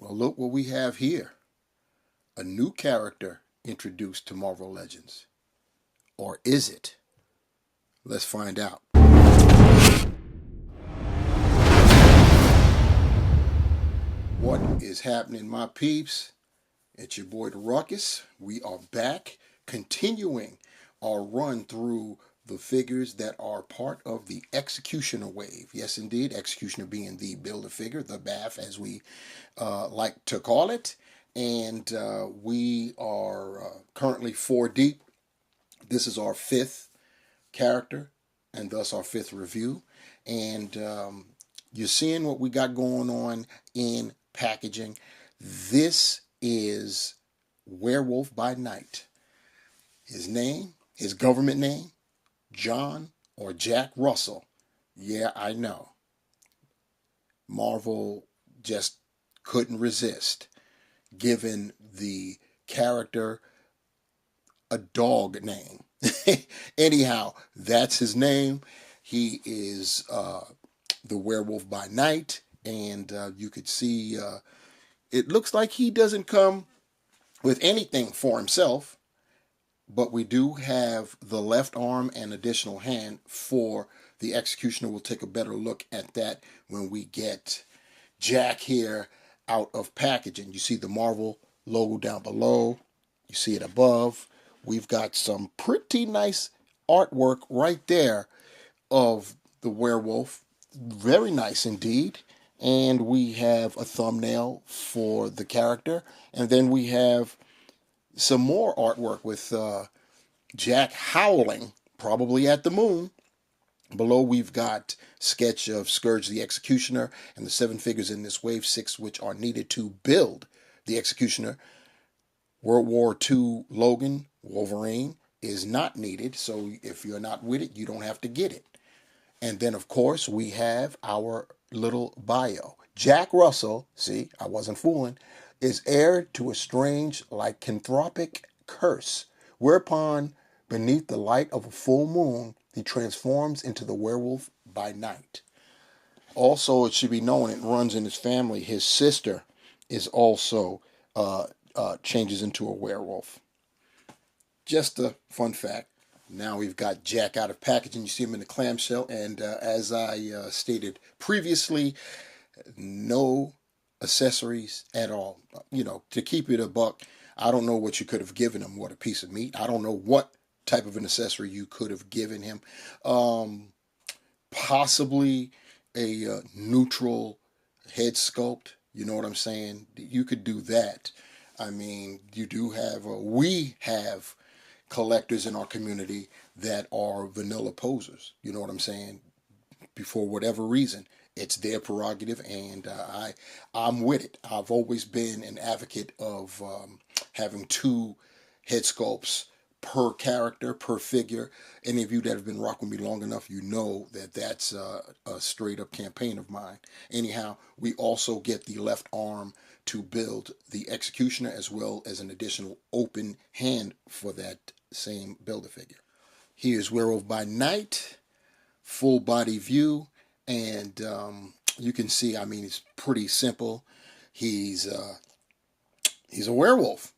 Well, look what we have here. A new character introduced to Marvel Legends. Or is it? Let's find out. What is happening, my peeps? It's your boy, the Ruckus. We are back, continuing our run through the figures that are part of the Executioner wave. Yes, indeed, Executioner being the Build-A-Figure, the BAF, as we like to call it. And we are currently 4 deep. This is our 5th character, and thus our 5th review. And you're seeing what we got going on in packaging. This is Werewolf by Night. His name, his government name, John or Jack Russell. Yeah, I know. Marvel just couldn't resist giving the character a dog name. Anyhow, that's his name. He is the Werewolf by Night, and you could see it looks like he doesn't come with anything for himself, but we do have the left arm and additional hand for the Executioner. We'll take a better look at that when we get Jack here out of packaging. You see the Marvel logo down below. You see it above. We've got some pretty nice artwork right there of the werewolf. Very nice indeed. And we have a thumbnail for the character. And then we have some more artwork with Jack howling, probably at the moon. Below we've got sketch of Scourge the Executioner and the 7 figures in this wave, 6 which are needed to build the Executioner. World War II Logan, Wolverine, is not needed, so if you're not with it, you don't have to get it. And then, of course, we have our little bio. Jack Russell, see, I wasn't fooling, is heir to a strange lycanthropic curse, whereupon, beneath the light of a full moon, he transforms into the Werewolf by Night. Also, it should be known, it runs in his family. His sister is also changes into a werewolf. Just a fun fact. Now we've got Jack out of packaging. You see him in the clamshell, and as I stated previously, no accessories at all. You know, to keep it a buck, I don't know what you could have given him. What a piece of meat. I don't know what type of an accessory you could have given him. Possibly a neutral head sculpt. You know what I'm saying? You could do that. I mean, you do have, we have collectors in our community that are vanilla posers. You know what I'm saying? For whatever reason, it's their prerogative, and I'm with it. I've always been an advocate of having 2 head sculpts per character, per figure. Any of you that have been rocking with me long enough, you know that that's a straight up campaign of mine. Anyhow, we also get the left arm to build the Executioner, as well as an additional open hand for that same Build-A-Figure. Here's Werewolf by Night, full body view, and you can see, I mean, it's pretty simple. He's a werewolf.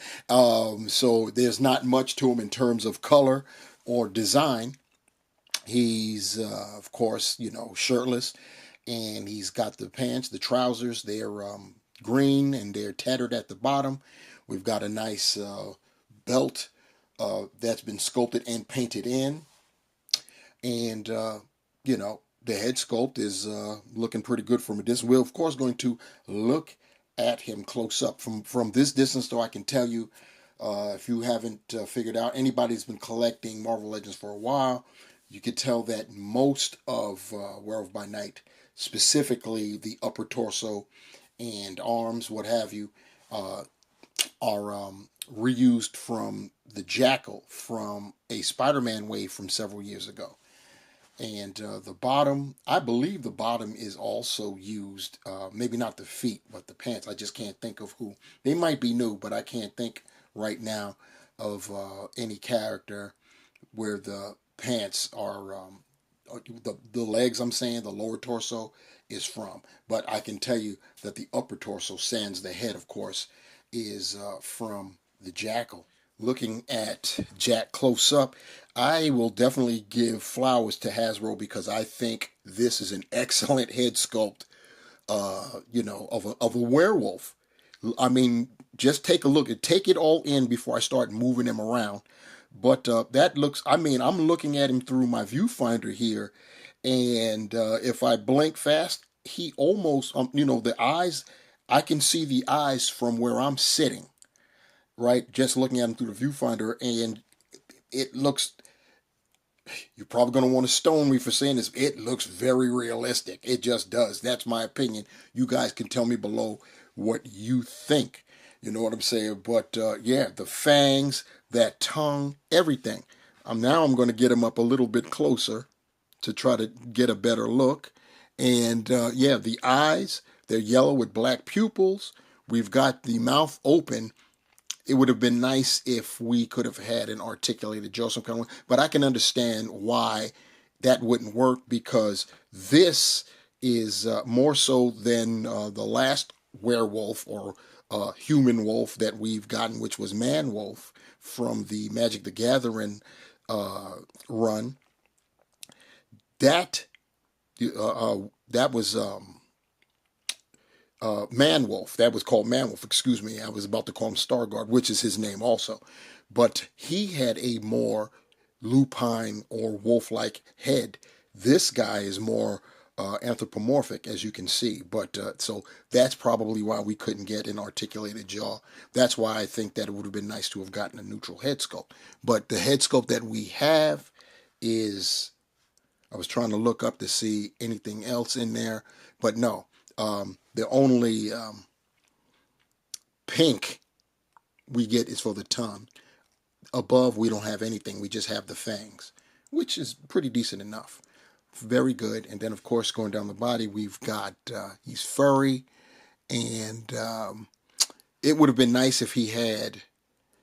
So there's not much to him in terms of color or design. He's, of course, you know, shirtless, and he's got the pants, the trousers. They're green, and they're tattered at the bottom. We've got a nice belt that's been sculpted and painted in. And, you know, the head sculpt is looking pretty good from a distance. We're, of course, going to look at him close up. From this distance, though, I can tell you, if you haven't figured out, anybody's been collecting Marvel Legends for a while, you could tell that most of Werewolf by Night, specifically the upper torso and arms, what have you, are reused from the Jackal from a Spider-Man wave from several years ago. And the bottom, I believe the bottom is also used, maybe not the feet, but the pants. I just can't think of who. They might be new, but I can't think right now of any character where the pants are, the legs, I'm saying, the lower torso is from. But I can tell you that the upper torso, sans the head, of course, is from the jackal. Looking at Jack close up, I will definitely give flowers to Hasbro because I think this is an excellent head sculpt, of a werewolf. I mean, just take a look and take it all in before I start moving him around. But that looks, I mean, I'm looking at him through my viewfinder here, and if I blink fast, he almost, the eyes, I can see the eyes from where I'm sitting, right? Just looking at him through the viewfinder, and it looks, you're probably going to want to stone me for saying this. It looks very realistic. It just does. That's my opinion. You guys can tell me below what you think. You know what I'm saying? But yeah, the fangs, that tongue, everything. Now I'm going to get him up a little bit closer to try to get a better look. And yeah, the eyes, they're yellow with black pupils. We've got the mouth open. It would have been nice if we could have had an articulated jaw, some kind of way, but I can understand why that wouldn't work because this is more so than the last werewolf or human wolf that we've gotten, which was man wolf from the Magic the Gathering run. That was Man Wolf. That was called Man Wolf. Excuse me. I was about to call him Starguard, which is his name also. But he had a more lupine or wolf-like head. This guy is more anthropomorphic, as you can see. But so that's probably why we couldn't get an articulated jaw. That's why I think that it would have been nice to have gotten a neutral head sculpt. But the head sculpt that we have is, I was trying to look up to see anything else in there, but no. The only pink we get is for the tongue. Above, we don't have anything. We just have the fangs, which is pretty decent enough. Very good. And then, of course, going down the body, we've got, he's furry. And it would have been nice if he had,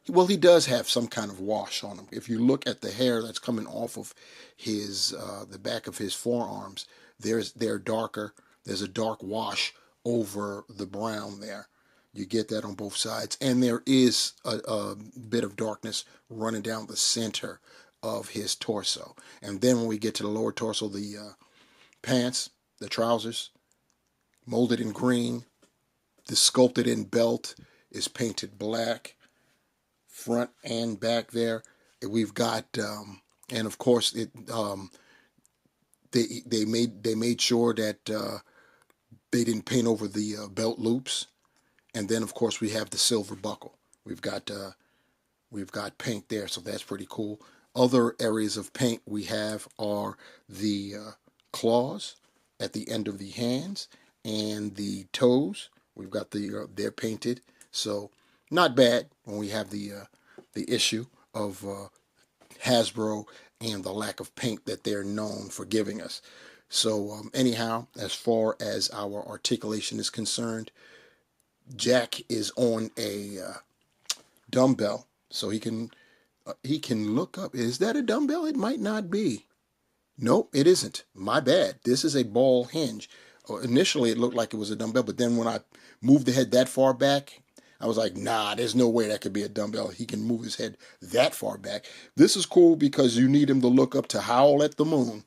well, he does have some kind of wash on him. If you look at the hair that's coming off of his, the back of his forearms, they're darker. There's a dark wash over the brown there. You get that on both sides. And there is a bit of darkness running down the center of his torso. And then when we get to the lower torso, the pants, the trousers, molded in green. The sculpted in belt is painted black, front and back there. We've got, and of course, they made sure that they didn't paint over the belt loops, and then of course we have the silver buckle. We've got paint there, so that's pretty cool. Other areas of paint we have are the claws at the end of the hands and the toes. We've got they're painted, so not bad when we have the issue of Hasbro and the lack of paint that they're known for giving us. So anyhow, as far as our articulation is concerned, Jack is on a dumbbell, so he can look up. Is that a dumbbell? It might not be. Nope, it isn't. My bad. This is a ball hinge. Initially, it looked like it was a dumbbell, but then when I moved the head that far back, I was like, nah, there's no way that could be a dumbbell. He can move his head that far back. This is cool because you need him to look up to howl at the moon.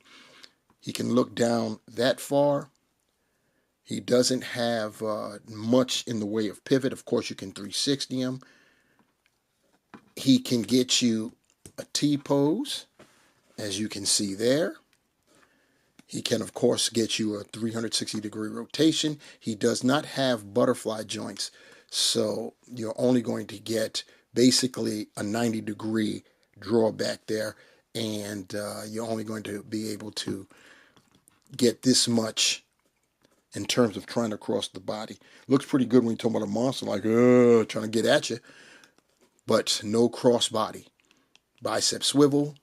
He can look down that far. He doesn't have much in the way of pivot. Of course, you can 360 him. He can get you a T-pose, as you can see there. He can, of course, get you a 360-degree rotation. He does not have butterfly joints, so you're only going to get basically a 90-degree drawback there, and you're only going to be able to get this much in terms of trying to cross the body. Looks pretty good when you talk about a monster, like, trying to get at you, but no cross body. Bicep swivel.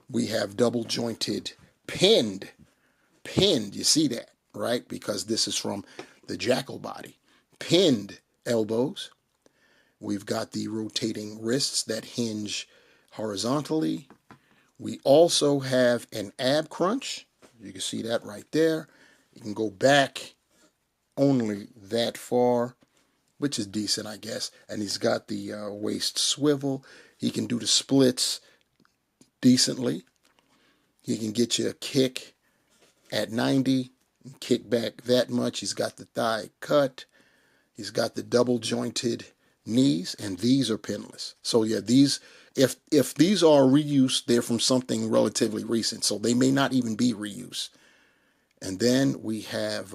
We have double jointed pinned, you see that, right? Because this is from the jackal body. Pinned elbows. We've got the rotating wrists that hinge horizontally. We also have an ab crunch. You can see that right there. You can go back only that far, which is decent, I guess. And he's got the waist swivel. He can do the splits decently. He can get you a kick at 90, kick back that much. He's got the thigh cut. He's got the double jointed knees, and these are pinless. So yeah, these, if these are reuse, they're from something relatively recent, so they may not even be reuse. And then we have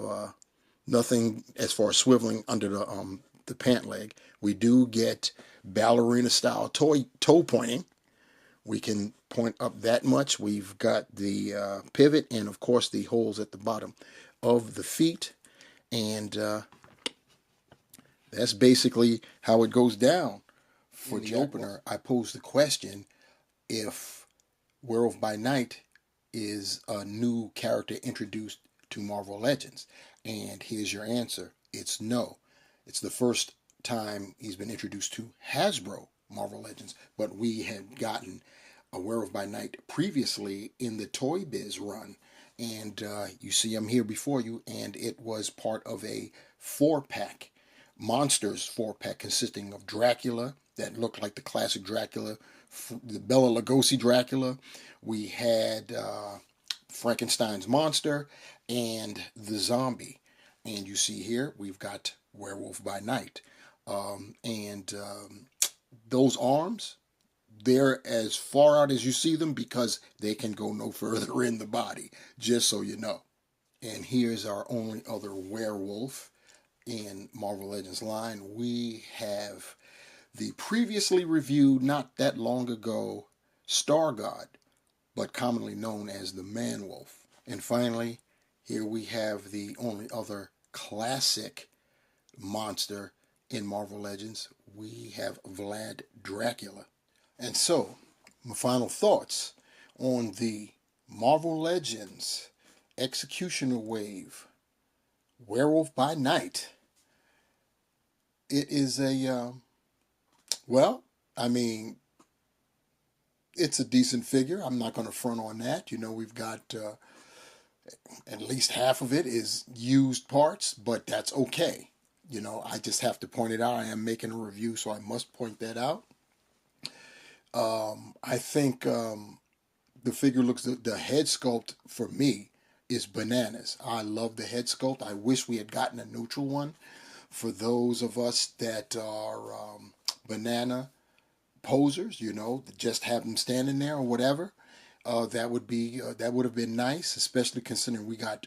nothing as far as swiveling under the pant leg. We do get ballerina style toe pointing. We can point up that much. We've got the pivot and, of course, the holes at the bottom of the feet. And that's basically how it goes down. For the opener, I posed the question if Werewolf by Night is a new character introduced to Marvel Legends. And here's your answer. It's no. It's the first time he's been introduced to Hasbro Marvel Legends, but we had gotten a Werewolf by Night previously in the Toy Biz run, and you see him here before you, and it was part of a 4-pack, Monsters 4-pack, consisting of Dracula, that looked like the classic Dracula, the Bela Lugosi Dracula. We had Frankenstein's monster, and the zombie. And you see here, we've got Werewolf by Night. And those arms, they're as far out as you see them because they can go no further in the body, just so you know. And here's our only other werewolf in Marvel Legends line. We have the previously reviewed, not that long ago, Star God, but commonly known as the Man-Wolf. And finally, here we have the only other classic monster in Marvel Legends. We have Vlad Dracula. And so, my final thoughts on the Marvel Legends Executioner Wave Werewolf by Night. It is a, well, I mean, it's a decent figure. I'm not going to front on that. You know, we've got at least half of it is used parts, but that's okay. You know, I just have to point it out. I am making a review, so I must point that out. I think the figure looks, the head sculpt for me is bananas. I love the head sculpt. I wish we had gotten a neutral one. For those of us that are banana posers, you know, just have them standing there or whatever, that would have been nice, especially considering we got,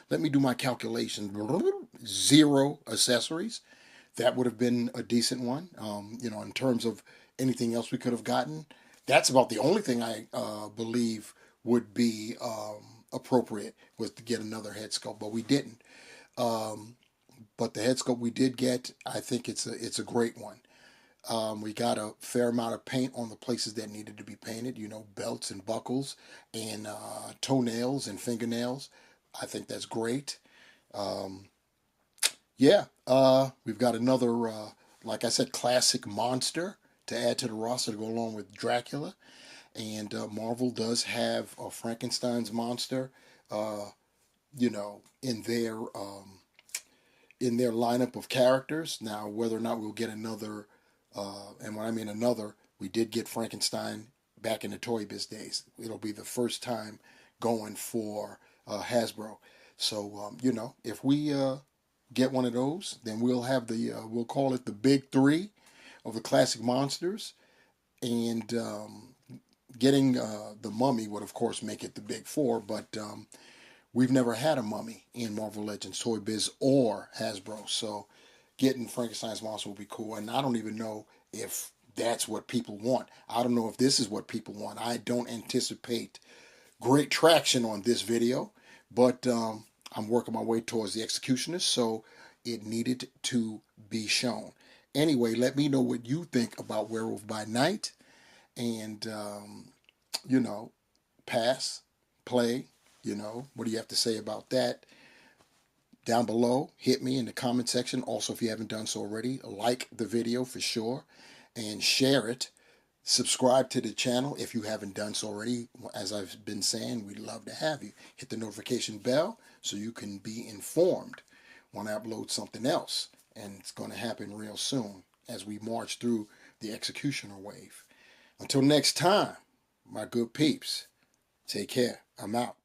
let me do my calculations, 0 accessories. That would have been a decent one. You know, in terms of anything else we could have gotten, that's about the only thing I believe would be appropriate, was to get another head sculpt, but we didn't. But the head sculpt we did get, I think it's a great one. We got a fair amount of paint on the places that needed to be painted, you know, belts and buckles and toenails and fingernails. I think that's great. Yeah, we've got another, like I said, classic monster to add to the roster to go along with Dracula. And Marvel does have a Frankenstein's monster, you know, in their lineup of characters. Now, whether or not we'll get another, and when I mean another, we did get Frankenstein back in the Toy Biz days. It'll be the first time going for Hasbro. So, you know, if we get one of those, then we'll have the, we'll call it the big 3 of the classic monsters. And getting the Mummy would, of course, make it the big 4, but we've never had a Mummy in Marvel Legends, Toy Biz, or Hasbro. So getting Frankenstein's monster will be cool. And I don't even know if that's what people want. I don't know if this is what people want. I don't anticipate great traction on this video, but I'm working my way towards the Executioners, so it needed to be shown. Anyway, let me know what you think about Werewolf by Night. And, you know, pass, play, you know, what do you have to say about that? Down below, hit me in the comment section. Also, if you haven't done so already, like the video for sure and share it. Subscribe to the channel if you haven't done so already. As I've been saying, we'd love to have you. Hit the notification bell so you can be informed when I upload something else. And it's going to happen real soon as we march through the executioner wave. Until next time, my good peeps, take care. I'm out.